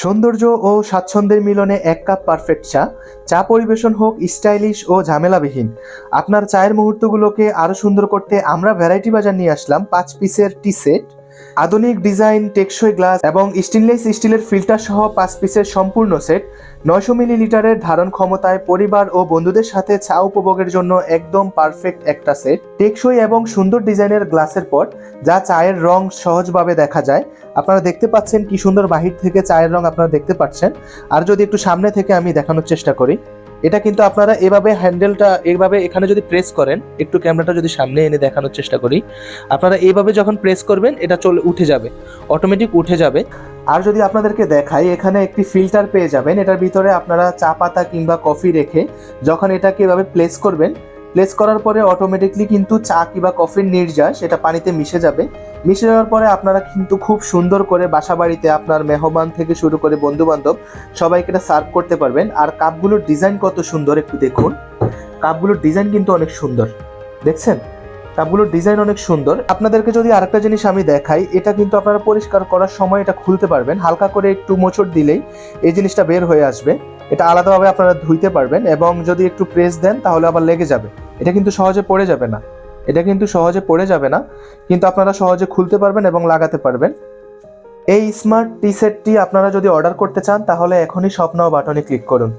সৌন্দর্য ও স্বাচ্ছন্দ্যের মিলনে এক কাপ পারফেক্ট চা। চা পরিবেশন হোক স্টাইলিশ ও ঝামেলাবিহীন। আপনার চায়ের মুহূর্তগুলোকে আরও সুন্দর করতে আমরা ভ্যারাইটি বাজার নিয়ে আসলাম 5 পিসের টি সেট। আধুনিক ডিজাইন, টেকসই গ্লাস এবং স্টেনলেস স্টিলের ফিল্টার সহ 5 পিসের সম্পূর্ণ সেট 900 মিলিলিটারের ধারণ ক্ষমতায় পরিবার ও বন্ধুদের সাথে চা উপভোগের জন্য একদম পারফেক্ট একটা সেট। টেকসই এবং সুন্দর ডিজাইনের গ্লাসের পট, যা চায়ের রং সহজভাবে দেখা যায়। আপনারা দেখতে পাচ্ছেন কি সুন্দর বাহির থেকে চায়ের রং আপনারা দেখতে পাচ্ছেন। আর যদি একটু সামনে থেকে আমি দেখানোর চেষ্টা করি, এটা কিন্তু আপনারা এভাবে হ্যান্ডেলটা এইভাবে এখানে যদি প্রেস করেন, একটু ক্যামেরাটা যদি সামনে এনে দেখানোর চেষ্টা করি, আপনারা এইভাবে যখন প্রেস করবেন এটা উঠে যাবে, অটোমেটিক উঠে যাবে। আর যদি আপনাদেরকে দেখাই, এখানে একটি ফিল্টার পেয়ে যাবেন। এটার ভিতরে আপনারা চা পাতা কিংবা কফি রেখে যখন এটাকে এভাবে প্লেস করবেন, প্লেস করার পরে অটোমেটিকলি কিন্তু চা কিংবা কফির নির্যাস এটা পানিতে মিশে যাবে। মিশে যাওয়ার পরে আপনারা কিন্তু খুব সুন্দর করে বাসা বাড়িতে আপনার মেহমান থেকে শুরু করে বন্ধু বান্ধব সবাইকে এটা সার্ভ করতে পারবেন। আর কাপগুলোর ডিজাইন কত সুন্দর একটু দেখুন। কাপগুলোর ডিজাইন কিন্তু অনেক সুন্দর, দেখছেন? কাপগুলোর ডিজাইন অনেক সুন্দর। আপনাদেরকে যদি আরেকটা জিনিস আমি দেখাই, এটা কিন্তু আপনারা পরিষ্কার করার সময় এটা খুলতে পারবেন। হালকা করে একটু মোচড় দিলেই এই জিনিসটা বের হয়ে আসবে। এটা আলাদাভাবে আপনারা ধুইতে পারবেন এবং যদি একটু প্রেস দেন তাহলে আবার লেগে যাবে। এটা কিন্তু সহজে পড়ে যাবে না, কিন্তু আপনারা সহজে খুলতে পারবেন এবং লাগাতে পারবেন। এই স্মার্ট টি সেটটি আপনারা যদি অর্ডার করতে চান তাহলে এখনই শপ নাও বাটনে ক্লিক করুন।